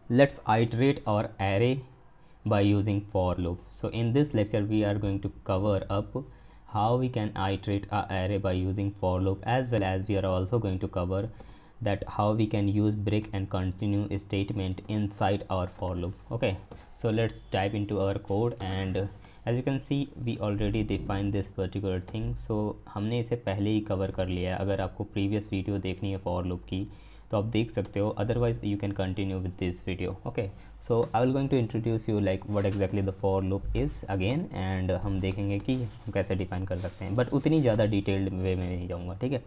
let's iterate our array by using for loop. So in this lecture we are going to cover up how we can iterate our array by using for loop, as well as we are also going to cover that how we can use break and continue statement inside our for loop. Okay, so let's dive into our code. And as you can see we already defined this particular thing. So हमने इसे पहले ही cover कर लिया है. अगर आपको previous video देखनी है फॉर लूप की तो आप देख सकते हो, otherwise you can continue with this video. Okay, so I will going to introduce you like what exactly the for loop is again, and हम देखेंगे कि हम कैसे डिफाइन कर सकते हैं, बट उतनी ज़्यादा डिटेल्ड वे में नहीं जाऊँगा. ठीक है,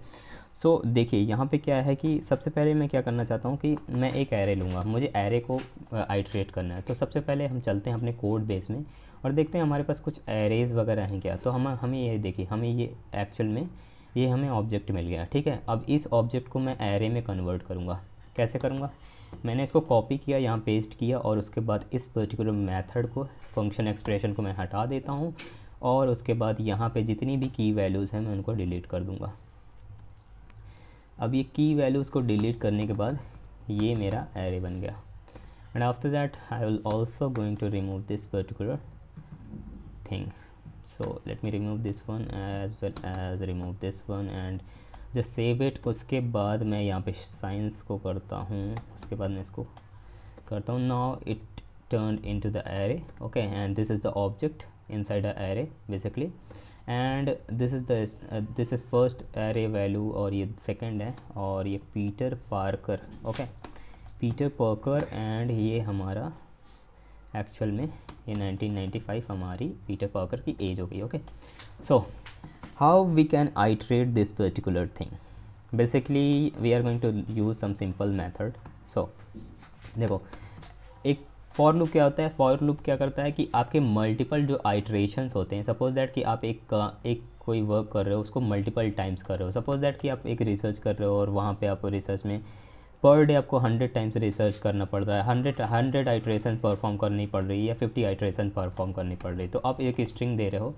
सो देखिए यहाँ पे क्या है कि सबसे पहले मैं क्या करना चाहता हूँ कि मैं एक एरे लूँगा, मुझे एरे को आइट्रेट करना है. तो सबसे पहले हम चलते हैं अपने कोड बेस में और देखते हैं हमारे पास कुछ एरेज वगैरह हैं क्या. तो हमें ये देखिए, हमें ये एक्चुअल में ये हमें ऑब्जेक्ट मिल गया. ठीक है, अब इस ऑब्जेक्ट को मैं एरे में कन्वर्ट करूँगा. कैसे करूँगा, मैंने इसको कॉपी किया, यहाँ पेस्ट किया और उसके बाद इस पर्टिकुलर मेथड को, फंक्शन एक्सप्रेशन को मैं हटा देता हूँ और उसके बाद यहाँ पे जितनी भी की वैल्यूज़ हैं मैं उनको डिलीट कर दूँगा. अब ये की वैल्यूज़ को डिलीट करने के बाद ये मेरा एरे बन गया. And after that I will also going to remove this particular thing. So let me remove this one as well as remove this one and just save it. उसके बाद मैं यहाँ पे साइंस को करता हूँ, उसके बाद मैं इसको करता हूँ. Now it turn into the array. Okay, and this is the object inside the array basically, and this is first array value और ये सेकंड है और ये Peter Parker. Okay, Peter Parker, and ये हमारा एक्चुअल में ये 1995 हमारी पीटर पार्कर की एज हो गई. Okay, so how we can iterate this particular thing. Basically we are going to use some simple method. So देखो, एक for loop क्या होता है, for loop क्या करता है कि आपके मल्टीपल जो iterations होते हैं, सपोज दैट कि आप एक कोई वर्क कर रहे हो उसको मल्टीपल टाइम्स कर रहे हो. सपोज दैट कि आप एक रिसर्च कर रहे हो और वहाँ पे आपको रिसर्च में पर डे आपको 100 टाइम्स रिसर्च करना पड़ रहा है, 100 आइट्रेशन परफॉर्म करनी पड़ रही है या 50 आइट्रेशन परफॉर्म करनी पड़ रही है. तो आप एक स्ट्रिंग दे रहे हो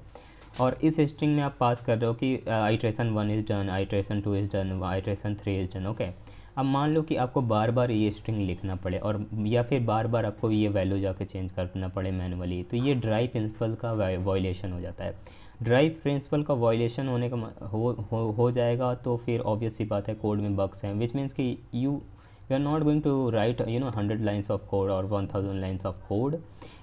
और इस स्ट्रिंग में आप पास कर रहे हो कि iteration 1 is done, iteration 2 is done, iteration 3 is done. Okay, अब मान लो कि आपको बार बार ये स्ट्रिंग लिखना पड़े और या फिर बार बार आपको ये वैल्यू जाके चेंज करना पड़े मैनुअली, तो ये ड्राइव प्रिंसिपल का वायलेशन हो जाता है. ड्राइव प्रिंसिपल का वायलेशन होने का हो जाएगा तो फिर ऑब्वियस सी बात है कोड में बग्स हैं, विच मीन्स कि you are not going to write 100 lines of code और 1000 lines of code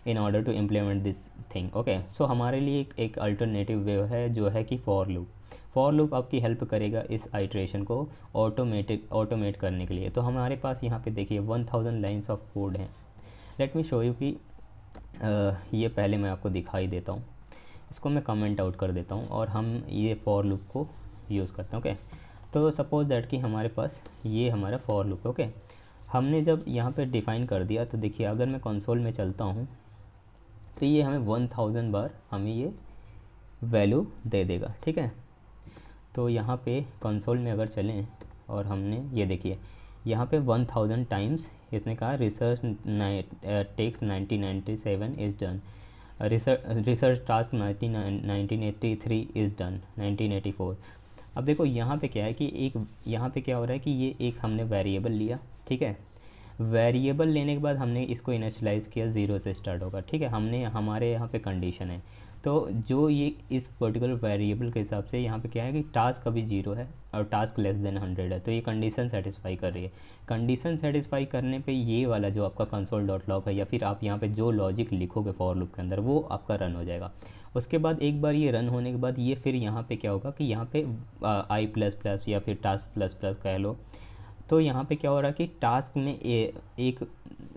in order to implement this thing. Okay, so हमारे लिए एक अल्टरनेटिव वे है जो है कि फॉर लूप. फॉर लूप आपकी हेल्प करेगा इस आइट्रेशन को ऑटोमेट करने के लिए. तो हमारे पास यहाँ पे देखिए 1000 लाइन्स ऑफ कोड हैं. लेट मी शो यू कि ये पहले मैं आपको दिखाई देता हूँ. इसको मैं कमेंट आउट कर देता हूँ और हम ये फॉर लूप को यूज़ करते हैं. ओके, तो सपोज दैट कि हमारे पास ये हमारा फॉर लूप. ओके, हमने जब यहाँ पे डिफ़ाइन कर दिया तो देखिए अगर मैं कंसोल में चलता हूँ तो ये हमें 1000 बार हमें ये वैल्यू दे देगा. ठीक है, तो यहाँ पे कंसोल में अगर चलें और हमने ये देखिए यहाँ पे 1000 टाइम्स इसने कहा रिसर्च टेक्स 1997 is done, research task 1983 is done, 1984. अब देखो यहाँ पे क्या है कि एक यहाँ पे क्या हो रहा है कि ये एक हमने वेरिएबल लिया. ठीक है, वेरिएबल लेने के बाद हमने इसको इनिशियलाइज़ किया, ज़ीरो से स्टार्ट होगा. ठीक है, हमने हमारे यहाँ पे कंडीशन है तो जो ये इस पर्टिकुलर वेरिएबल के हिसाब से यहाँ पे क्या है कि टास्क अभी ज़ीरो है और टास्क लेस देन 100 है, तो ये कंडीशन सेटिस्फाई कर रही है. कंडीशन सेटिस्फाई करने पे ये वाला जो आपका कंसोल डॉट लॉग है या फिर आप यहाँ पे जो लॉजिक लिखोगे फॉर लूप के अंदर वो आपका रन हो जाएगा. उसके बाद एक बार ये रन होने के बाद ये फिर यहाँ पे क्या होगा कि यहाँ पे आई प्लस प्लस या फिर टास्क प्लस प्लस कह लो, तो यहाँ पे क्या हो रहा है कि टास्क में एक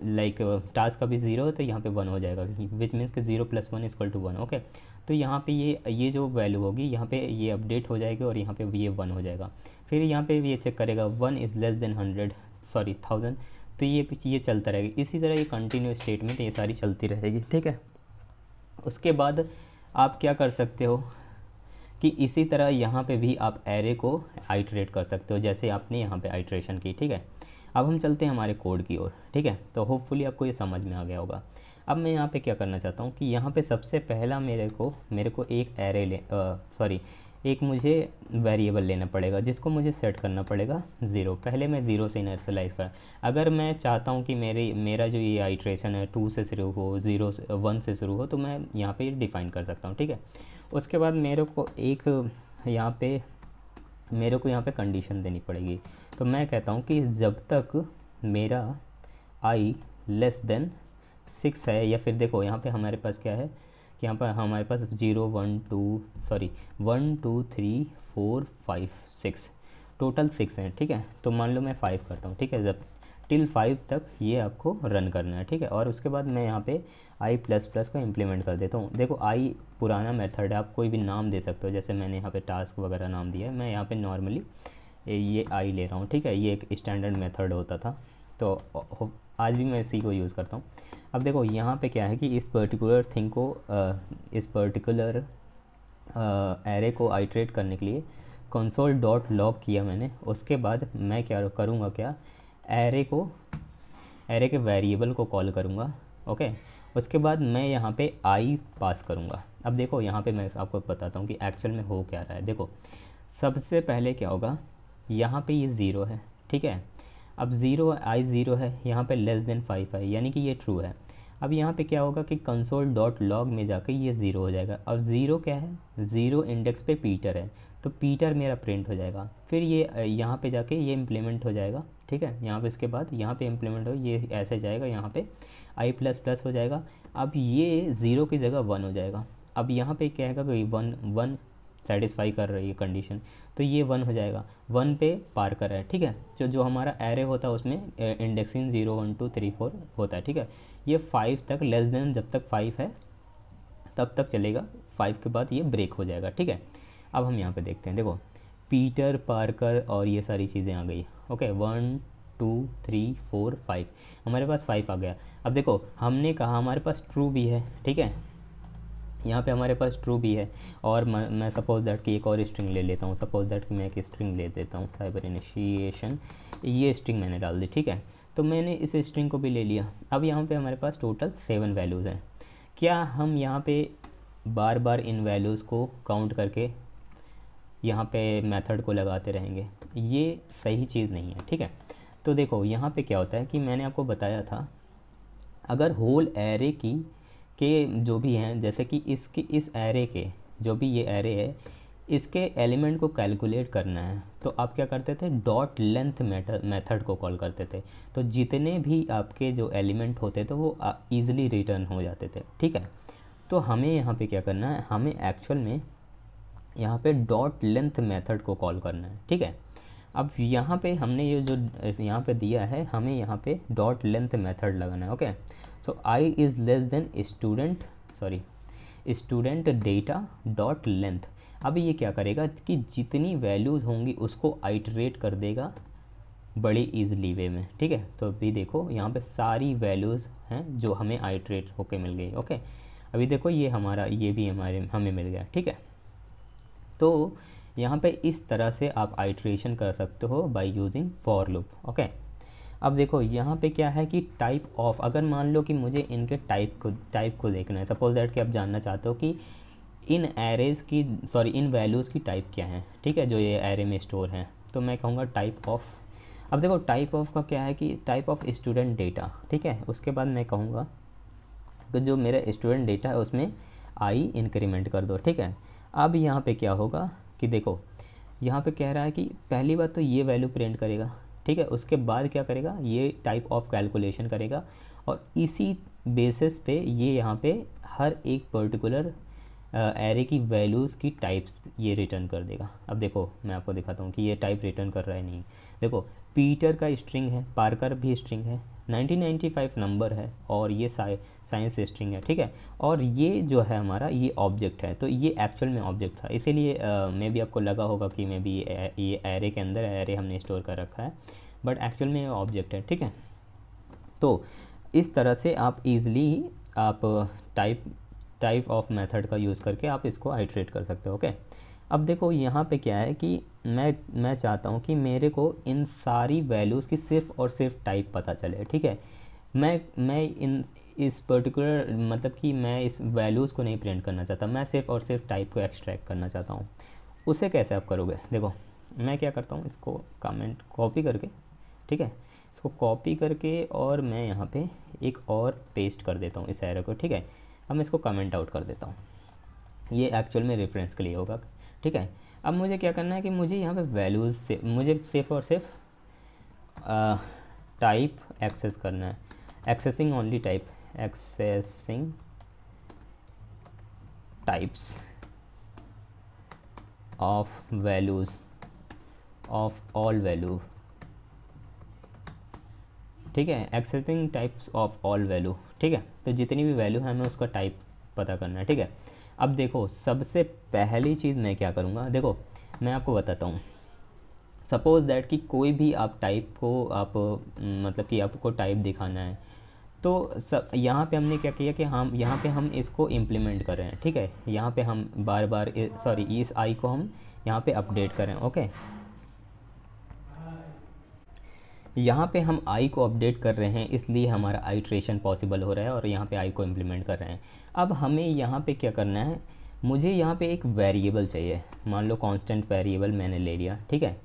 लाइक टास्क अभी ज़ीरो है तो यहाँ पे 1 हो जाएगा, विच मीन्स कि 0 + 1 = 1. ओके, तो यहाँ पे ये जो वैल्यू होगी यहाँ पे ये अपडेट हो जाएगी और यहाँ पे ये 1 हो जाएगा. फिर यहाँ पे ये चेक करेगा 1 इज़ लेस देन 1000, तो ये चलता रहेगा. इसी तरह ये कंटिन्यू स्टेटमेंट ये सारी चलती रहेगी. ठीक है, उसके बाद आप क्या कर सकते हो कि इसी तरह यहाँ पे भी आप एरे को आइट्रेट कर सकते हो जैसे आपने यहाँ पे आइट्रेशन की. ठीक है, अब हम चलते हैं हमारे कोड की ओर. ठीक है, तो होपफुली आपको ये समझ में आ गया होगा. अब मैं यहाँ पे क्या करना चाहता हूँ कि यहाँ पे सबसे पहला मेरे को एक एरे एक मुझे वेरिएबल लेना पड़ेगा जिसको मुझे सेट करना पड़ेगा 0। पहले मैं 0 से इनिशियलाइज़ कर, अगर मैं चाहता हूँ कि मेरा जो ये आइट्रेशन है 2 से शुरू हो, 0 से 1 से शुरू हो, तो मैं यहाँ पे डिफ़ाइन कर सकता हूँ, ठीक है। उसके बाद मेरे को यहाँ पे कंडीशन देनी पड़ेगी। तो मैं कहता हूँ कि जब तक मेरा i लेस देन 6 है, या फिर देखो यहाँ पे हमारे पास क्या है कि यहाँ पर हमारे पास 1 2 3 4 5 6 टोटल 6 हैं, ठीक है। तो मान लो मैं 5 करता हूँ, ठीक है। जब टिल 5 तक ये आपको रन करना है, ठीक है। और उसके बाद मैं यहाँ पे i प्लस प्लस को इम्प्लीमेंट कर देता हूँ। देखो i पुराना मेथड है, आप कोई भी नाम दे सकते हो, जैसे मैंने यहाँ पे टास्क वगैरह नाम दिया है। मैं यहाँ पे नॉर्मली ये i ले रहा हूँ, ठीक है। ये एक स्टैंडर्ड मेथड होता था, तो आज भी मैं इसी को यूज़ करता हूँ। अब देखो यहाँ पे क्या है कि इस पर्टिकुलर थिंग को इस पर्टिकुलर एरे को आइट्रेट करने के लिए कंसोल डॉट लॉग किया मैंने। उसके बाद मैं क्या करूँगा, क्या एरे के वेरिएबल को कॉल करूँगा, ओके। उसके बाद मैं यहाँ पे i पास करूँगा। अब देखो यहाँ पे मैं आपको बताता हूँ कि एक्चुअल में हो क्या रहा है। देखो सबसे पहले क्या होगा, यहाँ पे ये 0 है, ठीक है। अब 0 i 0 है, यहाँ पे लेस देन 5 है, यानी कि ये ट्रू है। अब यहाँ पे क्या होगा कि कंसोल डॉट लॉग में जाकर ये 0 हो जाएगा। अब 0 क्या है, 0 इंडेक्स पे पीटर है, तो पीटर मेरा प्रिंट हो जाएगा। फिर ये यहाँ पे जाके ये इम्प्लीमेंट हो जाएगा, ठीक है। यहाँ पे इसके बाद यहाँ पे इम्प्लीमेंट हो, ये ऐसे जाएगा, यहाँ पे i प्लस प्लस हो जाएगा। अब ये 0 की जगह 1 हो जाएगा। अब यहाँ पे क्या है कि 1 सेटिस्फाई कर रही है कंडीशन, तो ये 1 हो जाएगा। 1 पे पार कर रहा है, ठीक है। जो हमारा एरे होता है उसमें इंडेक्सिंग 0 1 2 3 4 होता है, ठीक है। ये 5 तक, लेस देन जब तक 5 है तब तक चलेगा। 5 के बाद ये ब्रेक हो जाएगा, ठीक है। अब हम यहाँ पे देखते हैं, देखो पीटर, पार्कर और ये सारी चीज़ें आ गई, ओके। 1 2 3 4 5, हमारे पास 5 आ गया। अब देखो हमने कहा हमारे पास ट्रू भी है, ठीक है। यहाँ पे हमारे पास ट्रू भी है। और मैं सपोज दैट कि एक और स्ट्रिंग ले लेता हूँ। सपोज दैट कि मैं एक स्ट्रिंग ले देता हूँ, साइबर इनिशिएशन, ये स्ट्रिंग मैंने डाल दी, ठीक है। तो मैंने इस स्ट्रिंग को भी ले लिया। अब यहाँ पे हमारे पास टोटल 7 वैल्यूज़ हैं। क्या हम यहाँ पे बार बार इन वैल्यूज़ को काउंट करके यहाँ पे मेथड को लगाते रहेंगे? ये सही चीज़ नहीं है, ठीक है। तो देखो यहाँ पे क्या होता है कि मैंने आपको बताया था, अगर होल एरे के जो भी हैं, जैसे कि इस एरे के जो भी ये एरे है, इसके एलिमेंट को कैलकुलेट करना है, तो आप क्या करते थे, डॉट लेंथ मेथड को कॉल करते थे। तो जितने भी आपके जो एलिमेंट होते थे वो ईजिली रिटर्न हो जाते थे, ठीक है। तो हमें यहाँ पे क्या करना है, हमें एक्चुअल में यहाँ पे डॉट लेंथ मेथड को कॉल करना है, ठीक है। अब यहाँ पे हमने ये जो यहाँ पे दिया है, हमें यहाँ पे डॉट लेंथ मेथड लगाना है, okay. So I is less than student data dot length. अब ये क्या करेगा कि जितनी वैल्यूज़ होंगी उसको आइटरेट कर देगा बड़े ईजिली वे में, ठीक है। तो अभी देखो यहाँ पे सारी वैल्यूज़ हैं जो हमें आइटरेट होके मिल गई, ओके। अभी देखो ये भी हमें मिल गया, ठीक है। तो यहाँ पे इस तरह से आप आइट्रेशन कर सकते हो by using for loop, okay. अब देखो यहाँ पे क्या है कि टाइप ऑफ, अगर मान लो कि मुझे इनके टाइप को देखना है, सपोज दैट कि आप जानना चाहते हो कि इन वैल्यूज़ की टाइप क्या है, ठीक है, जो ये एरे में स्टोर है। तो मैं कहूँगा टाइप ऑफ। अब देखो टाइप ऑफ का क्या है कि टाइप ऑफ स्टूडेंट डेटा, ठीक है। उसके बाद मैं कहूँगा कि जो मेरा स्टूडेंट डेटा है उसमें आई इंक्रीमेंट कर दो, ठीक है। अब यहाँ पे क्या होगा कि देखो यहाँ पे कह रहा है कि पहली बात तो ये वैल्यू प्रिंट करेगा, ठीक है। उसके बाद क्या करेगा, ये टाइप ऑफ कैलकुलेशन करेगा, और इसी बेसिस पे ये यहाँ पे हर एक पर्टिकुलर एरे की वैल्यूज़ की टाइप्स ये रिटर्न कर देगा। अब देखो मैं आपको दिखाता हूँ कि ये टाइप रिटर्न कर रहा है नहीं। देखो पीटर का स्ट्रिंग है, पार्कर भी स्ट्रिंग है, 1995 नंबर है, और ये साइंस स्ट्रिंग है, ठीक है। और ये जो है हमारा ये ऑब्जेक्ट है, तो ये एक्चुअल में ऑब्जेक्ट था, इसीलिए मे भी आपको लगा होगा कि मे भी ये एरे के अंदर एरे हमने स्टोर कर रखा है, बट एक्चुअल में ये ऑब्जेक्ट है, ठीक है। तो इस तरह से आप इजीली आप टाइप ऑफ मेथड का यूज़ करके आप इसको आइट्रेट कर सकते हो, ओके। अब देखो यहाँ पे क्या है कि मैं चाहता हूँ कि मेरे को इन सारी वैल्यूज़ की सिर्फ और सिर्फ टाइप पता चले, ठीक है। मैं इस पर्टिकुलर मतलब कि मैं इस वैल्यूज़ को नहीं प्रिंट करना चाहता, मैं सिर्फ और सिर्फ टाइप को एक्सट्रैक्ट करना चाहता हूँ। उसे कैसे आप करोगे, देखो मैं क्या करता हूँ, इसको कमेंट कॉपी करके, ठीक है, इसको कॉपी करके और मैं यहाँ पे एक और पेस्ट कर देता हूँ इस एरो को, ठीक है। अब मैं इसको कमेंट आउट कर देता हूँ, ये एक्चुअल में रेफरेंस के लिए होगा, ठीक है। अब मुझे क्या करना है कि मुझे यहाँ पे वैल्यूज़ से मुझे सिर्फ और सिर्फ टाइप एक्सेस करना है, accessing only type, accessing types of values of all value, ठीक है, accessing types of all value, ठीक है। तो जितनी भी वैल्यू है हमें उसका टाइप पता करना है, ठीक है। अब देखो सबसे पहली चीज़ मैं क्या करूँगा, देखो मैं आपको बताता हूँ। सपोज़ दैट कि कोई भी आप टाइप को आप मतलब कि आपको टाइप दिखाना है, तो सब यहाँ पे हमने क्या किया कि हम यहाँ पे हम इसको इम्प्लीमेंट कर रहे हैं, ठीक है। यहाँ पे हम बार बार सॉरी इस आई को हम यहाँ पे अपडेट करें, ओके। यहाँ पे हम आई को अपडेट कर रहे हैं, इसलिए हमारा आइट्रेशन पॉसिबल हो रहा है और यहाँ पे आई को इम्प्लीमेंट कर रहे हैं। अब हमें यहाँ पे क्या करना है, मुझे यहाँ पे एक वेरिएबल चाहिए, मान लो कांस्टेंट वेरिएबल मैंने ले लिया, ठीक है।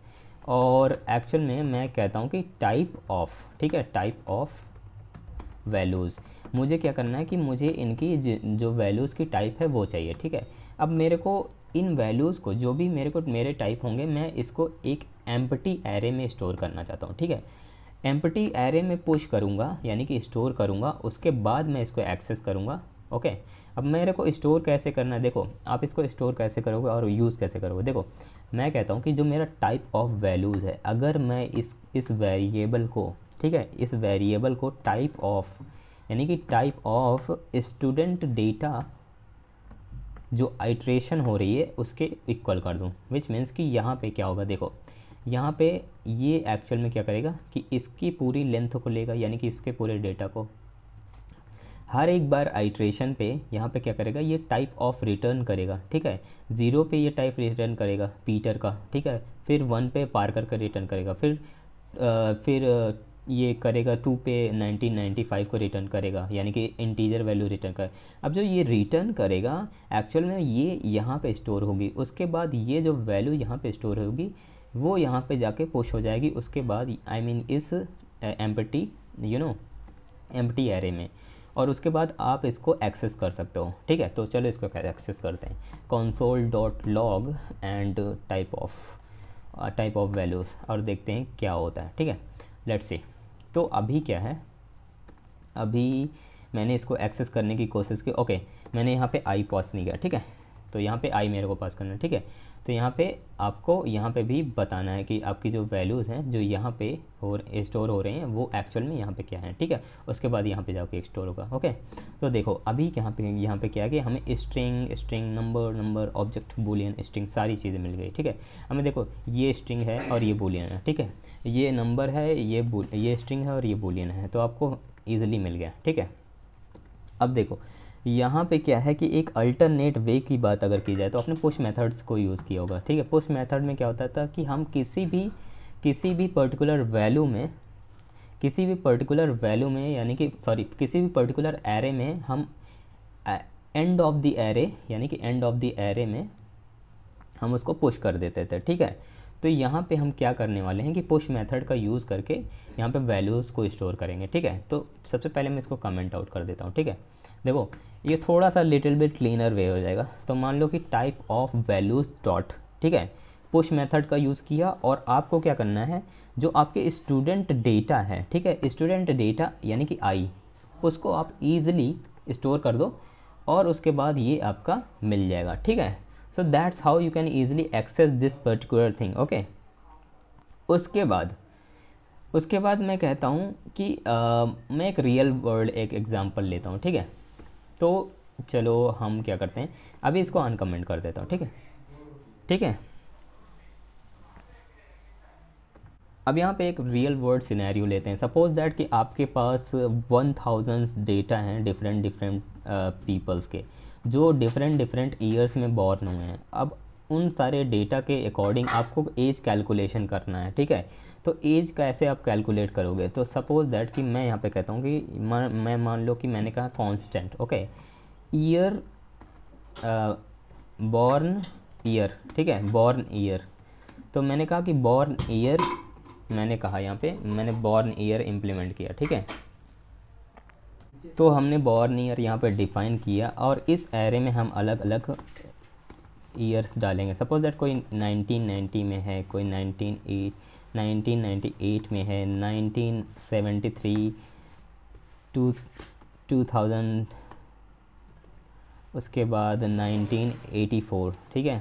और एक्चुअल में मैं कहता हूँ कि टाइप ऑफ, ठीक है, टाइप ऑफ वैल्यूज़, मुझे क्या करना है कि मुझे इनकी जो वैल्यूज़ की टाइप है वो चाहिए, ठीक है। अब मेरे को इन वैल्यूज़ को जो भी मेरे टाइप होंगे, मैं इसको एक एम्प्टी एरे में स्टोर करना चाहता हूँ, ठीक है। एम्प्टी एरे में पुश करूँगा यानी कि स्टोर करूँगा, उसके बाद मैं इसको एक्सेस करूँगा, ओके। अब मेरे को स्टोर कैसे करना है, देखो आप इसको स्टोर कैसे करोगे और यूज़ कैसे करोगे, देखो मैं कहता हूँ कि जो मेरा टाइप ऑफ वैल्यूज़ है, अगर मैं इस वेरिएबल को, ठीक है, इस वेरिएबल को टाइप ऑफ यानी कि टाइप ऑफ स्टूडेंट डेटा जो आइट्रेशन हो रही है उसके इक्वल कर दूं, विच मीन्स कि यहाँ पे क्या होगा, देखो यहाँ पे ये एक्चुअल में क्या करेगा कि इसकी पूरी लेंथ को लेगा, यानी कि इसके पूरे डेटा को हर एक बार आइट्रेशन पे यहाँ पे क्या करेगा, ये टाइप ऑफ रिटर्न करेगा, ठीक है। 0 पे ये टाइप रिटर्न करेगा पीटर का, ठीक है। फिर 1 पे पार्कर का रिटर्न करेगा, फिर ये करेगा 2 पे 1995 को रिटर्न करेगा, यानी कि इंटीजर वैल्यू रिटर्न कर। अब जो ये रिटर्न करेगा एक्चुअल में ये यहाँ पे स्टोर होगी, उसके बाद ये जो वैल्यू यहाँ पे स्टोर होगी वो यहाँ पे जाके पुश हो जाएगी, उसके बाद आई मीन इस एम्प्टी एम्प्टी एरे में, और उसके बाद आप इसको एक्सेस कर सकते हो, ठीक है। तो चलो इसको एक्सेस करते हैं, console.log and type of values, और देखते हैं क्या होता है, ठीक है। Let's see. तो अभी क्या है, अभी मैंने इसको एक्सेस करने की कोशिश की, ओके। मैंने यहाँ पे आई पास नहीं किया, ठीक है। तो यहाँ पे आई मेरे को पास करना है, ठीक है। तो यहाँ पे आपको यहाँ पे भी बताना है कि आपकी जो वैल्यूज़ हैं जो यहाँ पे स्टोर हो रहे हैं वो एक्चुअल में यहाँ पे क्या है, ठीक है। उसके बाद यहाँ पे जाके स्टोर होगा, ओके। तो देखो अभी यहाँ पे क्या है कि हमें string number object Boolean string सारी चीज़ें मिल गई, ठीक है। हमें देखो ये स्ट्रिंग है और ये बूलियन है, ठीक है। ये नंबर है, ये स्ट्रिंग है और ये बूलियन है, तो आपको ईजिली मिल गया, ठीक है। अब देखो यहाँ पे क्या है कि एक अल्टरनेट वे की बात अगर की जाए तो आपने पुश मेथड्स को यूज़ किया होगा, ठीक है। पुश मेथड में क्या होता था कि हम किसी भी पर्टिकुलर वैल्यू में यानी कि सॉरी किसी भी पर्टिकुलर एरे में हम एंड ऑफ द एरे यानी कि एंड ऑफ द एरे में हम उसको पुश कर देते थे, ठीक है। तो यहाँ पे हम क्या करने वाले हैं कि पुश मेथड का यूज़ करके यहाँ पे वैल्यूज़ को स्टोर करेंगे, ठीक है। तो सबसे पहले मैं इसको कमेंट आउट कर देता हूँ, ठीक है। देखो ये थोड़ा सा लिटिल बिट क्लीनर वे हो जाएगा। तो मान लो कि टाइप ऑफ वैल्यूज़ डॉट, ठीक है, पुश मेथड का यूज़ किया, और आपको क्या करना है, जो आपके स्टूडेंट डेटा है, ठीक है, स्टूडेंट डेटा यानी कि आई, उसको आप ईजिली स्टोर कर दो और उसके बाद ये आपका मिल जाएगा, ठीक है। So that's how you can easily access this particular thing, okay. उसके बाद मैं कहता हूँ कि मैं एक रियल वर्ल्ड एक एग्जांपल लेता हूँ, ठीक है। तो चलो हम क्या करते हैं, अभी इसको अनकमेंट कर देता हूँ, ठीक है, ठीक है। अब यहाँ पे एक रियल वर्ल्ड सिनेरियो लेते हैं। सपोज दैट कि आपके पास 1000 डेटा हैं डिफरेंट डिफरेंट पीपल्स के, जो डिफरेंट डिफरेंट ईयर्स में बॉर्न हुए हैं। अब उन सारे डेटा के अकॉर्डिंग आपको एज कैलकुलेशन करना है, ठीक है। तो एज कैसे आप कैलकुलेट करोगे, तो सपोज दैट कि मैं यहाँ पे कहता हूँ कि मैं मान लो कि मैंने कहा constant, okay, year born year, ठीक है, बॉर्न ईयर। तो मैंने कहा कि बॉर्न ईयर, मैंने कहा यहाँ पे मैंने बॉर्न ईयर इम्प्लीमेंट किया, ठीक है। तो हमने बॉर्न ईयर यहाँ पे डिफाइन किया और इस एरे में हम अलग अलग ईयर्स डालेंगे। सपोज दैट कोई 1990 में है, कोई 1998 में है, 1973, 2000, उसके बाद 1984, ठीक है।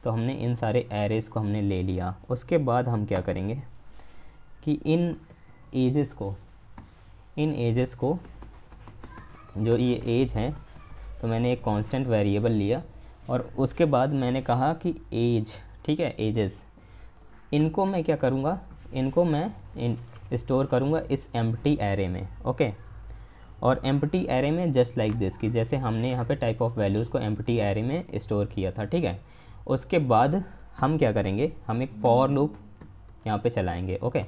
तो हमने इन सारे एरेज़ को हमने ले लिया। उसके बाद हम क्या करेंगे कि इन एजेस को जो ये एज है, तो मैंने एक कांस्टेंट वेरिएबल लिया और उसके बाद मैंने कहा कि एज, ठीक है, एजेस, इनको मैं क्या करूँगा, इनको मैं स्टोर करूँगा इस एम्प्टी एरे में, ओके। और एम्प्टी एरे में जस्ट लाइक दिस, कि जैसे हमने यहाँ पे टाइप ऑफ वैल्यूज़ को एम्प्टी एरे में स्टोर किया था, ठीक है। उसके बाद हम क्या करेंगे, हम एक फॉर लूप यहाँ पे चलाएंगे, ओके।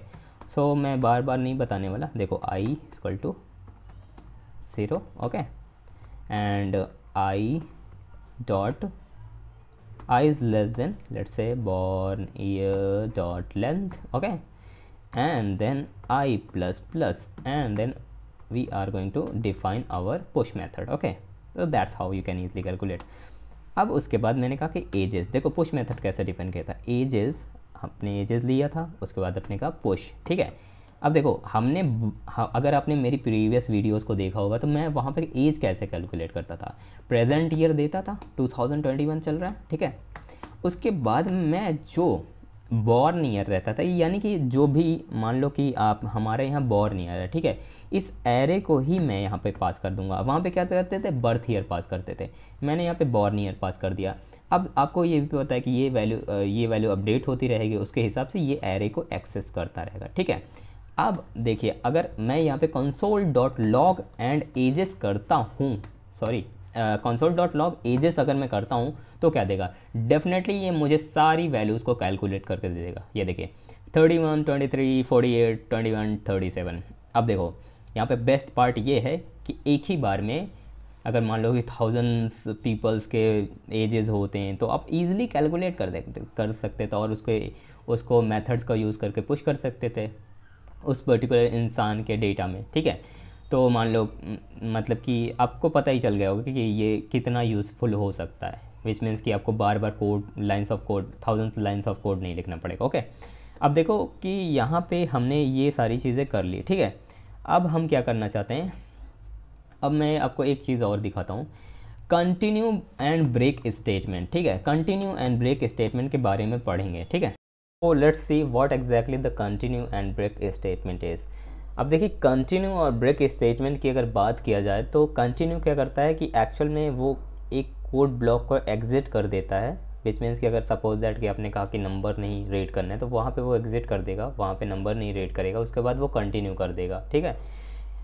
सो मैं बार बार नहीं बताने वाला। देखो i equal to 0, okay, and i dot I is less than, let's say, born year dot length, okay, and then I plus plus, and then we are going to define our push method, okay. So that's how you can easily calculate. अब उसके बाद मैंने कहा कि edges, देखो push method कैसे define किया था, एजेस, अपने एजेस लिया था, उसके बाद अपने कहा पुश, ठीक है। अब देखो हमने अगर आपने मेरी प्रीवियस वीडियोस को देखा होगा तो मैं वहाँ पे एज कैसे कैलकुलेट करता था, प्रेजेंट ईयर देता था, 2021 चल रहा है, ठीक है। उसके बाद मैं जो बॉर्न ईयर रहता था, यानी कि जो भी मान लो कि आप हमारे यहाँ बॉर्न ईयर है, ठीक है, इस एरे को ही मैं यहाँ पे पास कर दूंगा। वहाँ पे क्या करते थे, बर्थ ईयर पास करते थे, मैंने यहाँ पे बॉर्न ईयर पास कर दिया। अब आपको ये भी पता है कि ये वैल्यू अपडेट होती रहेगी, उसके हिसाब से ये एरे को एक्सेस करता रहेगा, ठीक है। अब देखिए, अगर मैं यहाँ पे console.log एंड एजेस करता हूँ, सॉरी, console.log एजेस अगर मैं करता हूँ तो क्या देगा, डेफिनेटली ये मुझे सारी वैल्यूज़ को कैलकुलेट करके दे देगा। ये देखिए 31, 23, 48, 21, 37। अब देखो यहाँ पे बेस्ट पार्ट ये है कि एक ही बार में अगर मान लो कि थाउजेंड्स पीपल्स के एजेस होते हैं तो आप इजीली कैलकुलेट कर सकते थे और उसको मेथड्स का यूज़ करके पुश कर सकते थे उस पर्टिकुलर इंसान के डेटा में, ठीक है। तो मान लो मतलब कि आपको पता ही चल गया होगा कि ये कितना यूज़फुल हो सकता है, विच मीन्स कि आपको बार बार lines of code, thousands lines of code नहीं लिखना पड़ेगा, ओके। अब देखो कि यहाँ पे हमने ये सारी चीज़ें कर ली, ठीक है। अब हम क्या करना चाहते हैं, अब मैं आपको एक चीज़ और दिखाता हूँ, कंटिन्यू एंड ब्रेक स्टेटमेंट, ठीक है। कंटिन्यू एंड ब्रेक स्टेटमेंट के बारे में पढ़ेंगे, ठीक है। तो let's see what exactly the continue and break statement is. अब देखिए कंटिन्यू और ब्रेक स्टेटमेंट की अगर बात किया जाए तो कंटिन्यू क्या करता है कि एक्चुअल में वो एक कोड ब्लॉक को एग्जिट कर देता है, विच मीन्स कि अगर सपोज दैट कि आपने कहा कि नंबर नहीं रीड करना है तो वहाँ पे वो एग्जिट कर देगा, वहाँ पे नंबर नहीं रीड करेगा, उसके बाद वो कंटिन्यू कर देगा, ठीक है।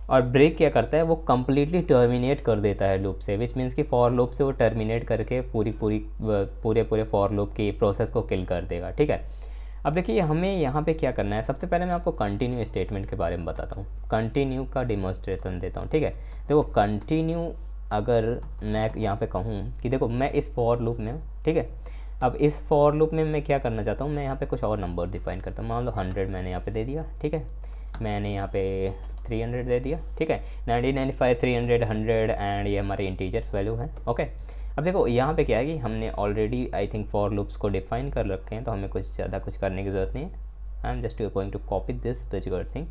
और ब्रेक क्या करता है, वो कम्प्लीटली टर्मिनेट कर देता है लूप से, विच मीन्स कि फॉर लूप से वो टर्मिनेट करके पूरे फॉर लूप की प्रोसेस को किल कर देगा, ठीक है। अब देखिए हमें यहाँ पे क्या करना है, सबसे पहले मैं आपको कंटिन्यू स्टेटमेंट के बारे में बताता हूँ, कंटिन्यू का डिमॉन्स्ट्रेशन देता हूँ, ठीक है। देखो कंटिन्यू अगर मैं यहाँ पे कहूँ कि देखो मैं इस फॉर लूप में हूँ, ठीक है। अब इस फॉर लूप में मैं क्या करना चाहता हूँ, मैं यहाँ पे कुछ और नंबर डिफाइन करता हूँ, मान लो 100 मैंने यहाँ पे दे दिया, ठीक है। मैंने यहाँ पे 300 दे दिया, ठीक है। 1995, 300, 100 एंड ये हमारे इंटीजर वैल्यू है, ओके। अब देखो यहाँ पे क्या है कि हमने already I think for loops को डिफाइन कर रखे हैं, तो हमें कुछ ज़्यादा कुछ करने की ज़रूरत नहीं है। I am just going to copy this particular thing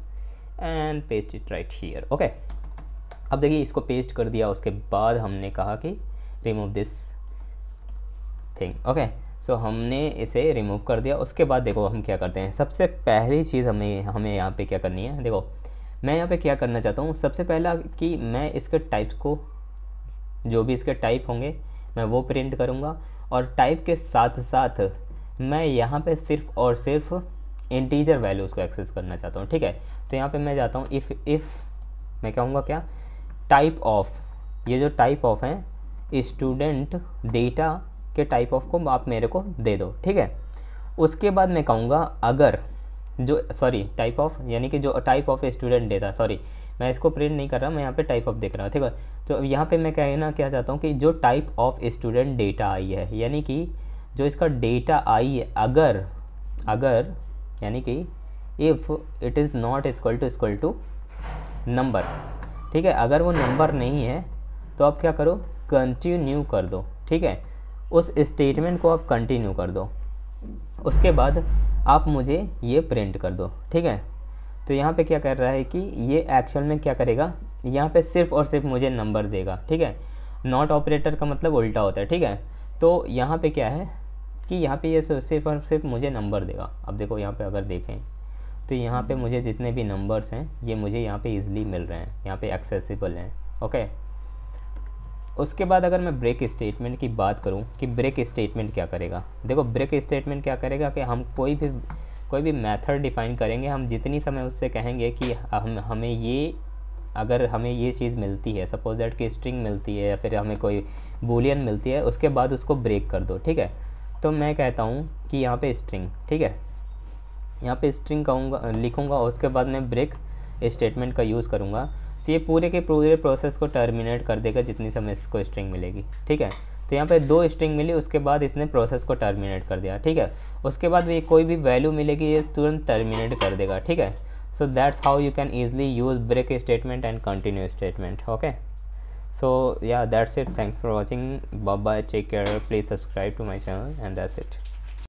and paste it right here, okay. अब देखिए इसको पेस्ट कर दिया, उसके बाद हमने कहा कि रिमूव दिस थिंग, ओके। सो हमने इसे रिमूव कर दिया। उसके बाद देखो हम क्या करते हैं, सबसे पहली चीज़ हमें यहाँ पे क्या करनी है, देखो मैं यहाँ पे क्या करना चाहता हूँ, सबसे पहला कि मैं इसके टाइप्स को, जो भी इसके टाइप होंगे मैं वो प्रिंट करूँगा, और टाइप के साथ साथ मैं यहाँ पे सिर्फ और सिर्फ इंटीजर वैल्यूज़ को एक्सेस करना चाहता हूँ, ठीक है। तो यहाँ पे मैं जाता हूँ इफ़ मैं कहूँगा क्या, टाइप ऑफ, ये जो टाइप ऑफ है स्टूडेंट डेटा के टाइप ऑफ को आप मेरे को दे दो, ठीक है। उसके बाद मैं कहूँगा अगर जो टाइप ऑफ यानी कि जो टाइप ऑफ स्टूडेंट डेटा, मैं इसको प्रिंट नहीं कर रहा, मैं यहाँ पे टाइप ऑफ दिख रहा है, ठीक है। तो यहाँ पे मैं कहना क्या चाहता हूँ कि जो type of student data I है, यानी कि जो इसका डेटा आई है, अगर यानी कि if it is not equal to number, ठीक है, अगर वो नंबर नहीं है तो आप क्या करो, कंटिन्यू कर दो, ठीक है, उस स्टेटमेंट को आप कंटिन्यू कर दो, उसके बाद आप मुझे ये प्रिंट कर दो, ठीक है। तो यहाँ पे क्या कर रहा है कि ये एक्चुअल में क्या करेगा, यहाँ पे सिर्फ और सिर्फ मुझे नंबर देगा, ठीक है। नॉट ऑपरेटर का मतलब उल्टा होता है, ठीक है। तो यहाँ पे क्या है कि यहाँ पे ये सिर्फ और सिर्फ मुझे नंबर देगा। अब देखो यहाँ पे अगर देखें तो यहाँ पे मुझे जितने भी नंबर्स हैं ये मुझे यहाँ पे इजीली मिल रहे हैं, यहाँ पे एक्सेसिबल हैं, ओके। उसके बाद अगर मैं ब्रेक स्टेटमेंट की बात करूँ कि ब्रेक स्टेटमेंट क्या करेगा, देखो ब्रेक स्टेटमेंट क्या करेगा कि हम कोई भी मेथड डिफाइन करेंगे, हम जितनी समय उससे कहेंगे कि हमें ये, अगर हमें ये चीज़ मिलती है, सपोज दैट कि स्ट्रिंग मिलती है या फिर हमें कोई बूलियन मिलती है, उसके बाद उसको ब्रेक कर दो, ठीक है। तो मैं कहता हूँ कि यहाँ पे स्ट्रिंग, ठीक है, यहाँ पे स्ट्रिंग कहूँगा, लिखूँगा, उसके बाद मैं ब्रेक स्टेटमेंट का यूज़ करूँगा, तो ये पूरे के पूरे प्रोसेस को टर्मिनेट कर देगा जितनी समय इसको स्ट्रिंग मिलेगी, ठीक है। तो यहाँ पे 2 स्ट्रिंग मिली, उसके बाद इसने प्रोसेस को टर्मिनेट कर दिया, ठीक है। उसके बाद ये कोई भी वैल्यू मिलेगी ये तुरंत टर्मिनेट कर देगा, ठीक है। So that's how you can easily use break statement and continue statement, okay. So yeah, that's it. Thanks for watching. Bye bye, take care, please subscribe to my channel, and that's it.